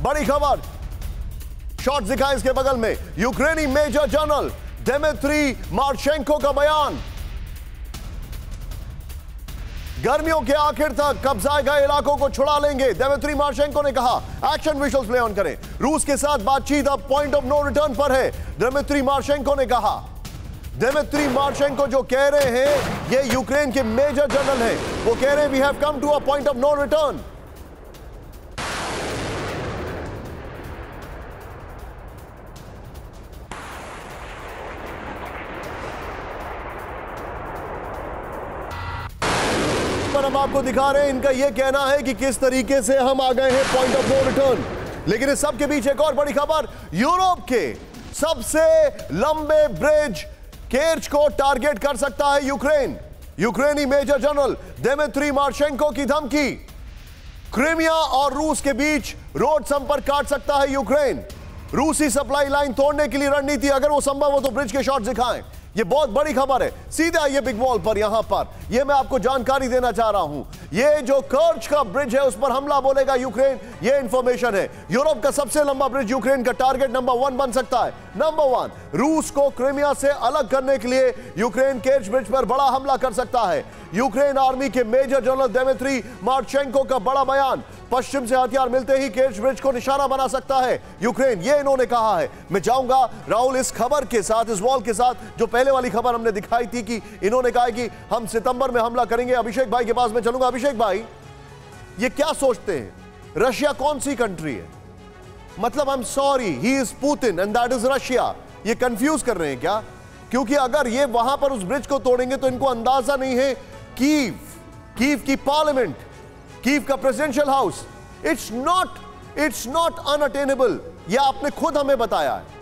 बड़ी खबर, शॉट्स दिखाएं इसके बगल में। यूक्रेनी मेजर जनरल दिमित्री मार्चेंको का बयान, गर्मियों के आखिर तक कब्जाए गए इलाकों को छुड़ा लेंगे, दिमित्री मार्चेंको ने कहा। एक्शन विजुअल्स प्ले ऑन करें। रूस के साथ बातचीत अब पॉइंट ऑफ नो रिटर्न पर है, दिमित्री मार्चेंको ने कहा। दिमित्री मार्चेंको जो कह रहे हैं, ये यूक्रेन के मेजर जनरल हैं, वो कह रहे हैं we have come to a point of no return. पर हम आपको दिखा रहे हैं, इनका यह कहना है कि किस तरीके से हम आ गए हैं पॉइंट ऑफ नो रिटर्न। लेकिन इस सब के बीच एक और बड़ी खबर, यूरोप के सबसे लंबे ब्रिज केर्च को टारगेट कर सकता है यूक्रेन। यूक्रेनी मेजर जनरल दिमित्री मार्चेंको की धमकी, क्रीमिया और रूस के बीच रोड संपर्क काट सकता है यूक्रेन। रूसी सप्लाई लाइन तोड़ने के लिए रणनीति, अगर वो संभव हो तो ब्रिज के शॉट्स दिखाएं। ये बहुत बड़ी खबर है। सीधे आइए बिग वॉल पर, यहां पर ये मैं आपको जानकारी देना चाह रहा हूं। ये जो कर्च का ब्रिज है उस पर हमला बोलेगा यूक्रेन, ये इंफॉर्मेशन है। यूरोप का सबसे लंबा ब्रिज यूक्रेन का टारगेट नंबर 1 बन सकता है। नंबर 1, रूस को क्रीमिया से अलग करने के लिए यूक्रेन केर्च ब्रिज पर बड़ा हमला कर सकता है। यूक्रेन आर्मी के मेजर जनरल दिमित्री मार्चेंको का बड़ा बयान, पश्चिम से हथियार मिलते ही केर्च ब्रिज को निशाना बना सकता है यूक्रेन, ये इन्होंने कहा है। मैं जाऊंगा राहुल इस खबर के साथ, इस वॉल के साथ, जो पहले वाली खबर हमने दिखाई थी कि इन्होंने कहा कि हम सितंबर में हमला करेंगे। अभिषेक भाई के पास मैं चलूंगा। अभिषेक भाई, ये क्या सोचते हैं, रशिया कौन सी कंट्री है? मतलब I am sorry, he is Putin and that is Russia. ये कंफ्यूज कर रहे हैं क्या? क्योंकि अगर ये वहां पर उस ब्रिज को तोड़ेंगे तो इनको अंदाजा नहीं है कीव की पार्लियामेंट, कीव का presidential house, it's not unattainable. यह आपने खुद हमें बताया है।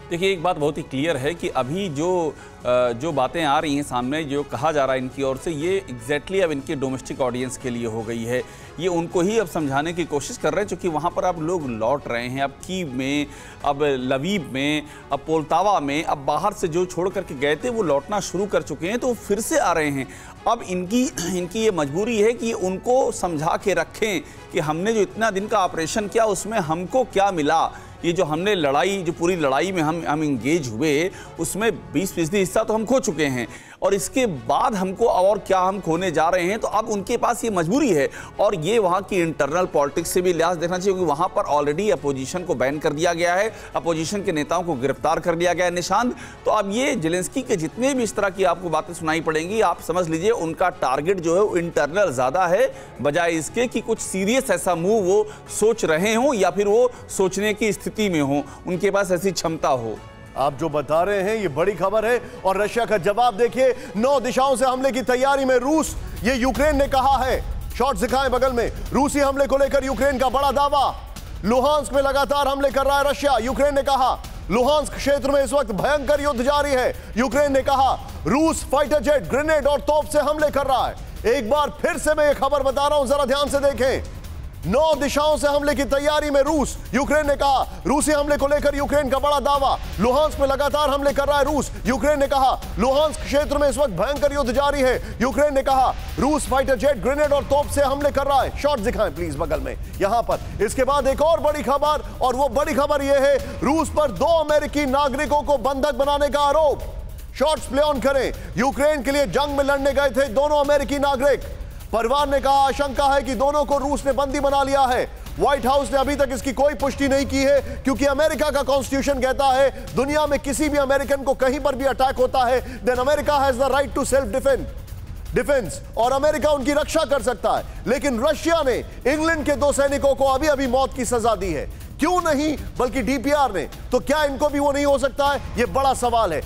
देखिए, एक बात बहुत ही क्लियर है कि अभी जो बातें आ रही हैं सामने, जो कहा जा रहा है इनकी ओर से, ये एग्जैक्टली अब इनके डोमेस्टिक ऑडियंस के लिए हो गई है। ये उनको ही अब समझाने की कोशिश कर रहे हैं, क्योंकि वहाँ पर अब लोग लौट रहे हैं। अब कीव में, अब लवीव में, अब पोल्तावा में, अब बाहर से जो छोड़ करके गए थे वो लौटना शुरू कर चुके हैं, तो वो फिर से आ रहे हैं। अब इनकी ये मजबूरी है कि उनको समझा के रखें कि हमने जो इतना दिन का ऑपरेशन किया उसमें हमको क्या मिला। ये जो हमने लड़ाई, जो पूरी लड़ाई में हम इंगेज हुए, उसमें 20% हिस्सा तो हम खो चुके हैं, और इसके बाद हमको और क्या हम खोने जा रहे हैं। तो अब उनके पास ये मजबूरी है, और ये वहाँ की इंटरनल पॉलिटिक्स से भी लिहाज देखना चाहिए, क्योंकि वहाँ पर ऑलरेडी अपोजिशन को बैन कर दिया गया है, अपोजिशन के नेताओं को गिरफ्तार कर लिया गया है, निशांत। तो अब ये जेलेंस्की के जितने भी इस तरह की आपको बातें सुनाई पड़ेंगी, आप समझ लीजिए उनका टारगेट जो है वो इंटरनल ज़्यादा है, बजाय इसके कि कुछ सीरियस ऐसा मूव वो सोच रहे हों या फिर वो सोचने की स्थिति में हो, उनके पास ऐसी क्षमता हो। आप जो बता रहे हैं ये बड़ी खबर है। और रशिया का जवाब देखिए, 9 दिशाओं से हमले की तैयारी में रूस, ये यूक्रेन ने कहा है। शॉट्स दिखाएं बगल में। रूसी हमले को लेकर यूक्रेन का बड़ा दावा, लुहांस्क में लगातार हमले कर रहा है रशिया, यूक्रेन ने कहा। लुहांस्क क्षेत्र में इस वक्त भयंकर युद्ध जारी है, यूक्रेन ने कहा। रूस फाइटर जेट, ग्रेनेड और तोप से हमले कर रहा है। एक बार फिर से मैं ये खबर बता रहा हूं, जरा ध्यान से देखें। 9 दिशाओं से हमले की तैयारी में रूस, यूक्रेन ने कहा। रूसी हमले को लेकर यूक्रेन का बड़ा दावा, लुहांस्क में लगातार हमले कर रहा है रूस, यूक्रेन ने कहा। लुहांस्क क्षेत्र में इस वक्त भयंकर युद्ध जारी है, यूक्रेन ने कहा। रूस फाइटर जेट, ग्रेनेड और तोप से हमले कर रहा है। शॉट्स दिखाएं प्लीज बगल में यहां पर। इसके बाद एक और बड़ी खबर, और वो बड़ी खबर यह है, रूस पर 2 अमेरिकी नागरिकों को बंधक बनाने का आरोप। शॉट्स प्ले ऑन करें। यूक्रेन के लिए जंग में लड़ने गए थे दोनों अमेरिकी नागरिक। परिवार ने कहा आशंका है कि दोनों को रूस ने बंदी बना लिया है। व्हाइट हाउस ने अभी तक इसकी कोई पुष्टि नहीं की है, क्योंकि अमेरिका का कॉन्स्टिट्यूशन कहता है दुनिया में किसी भी अमेरिकन को कहीं पर भी अटैक होता है, then America has the right to self defence, और अमेरिका उनकी रक्षा कर सकता है। लेकिन रशिया ने इंग्लैंड के 2 सैनिकों को अभी अभी मौत की सजा दी है। क्यों नहीं, बल्कि डीपीआर ने। तो क्या इनको भी वो नहीं हो सकता है? यह बड़ा सवाल है।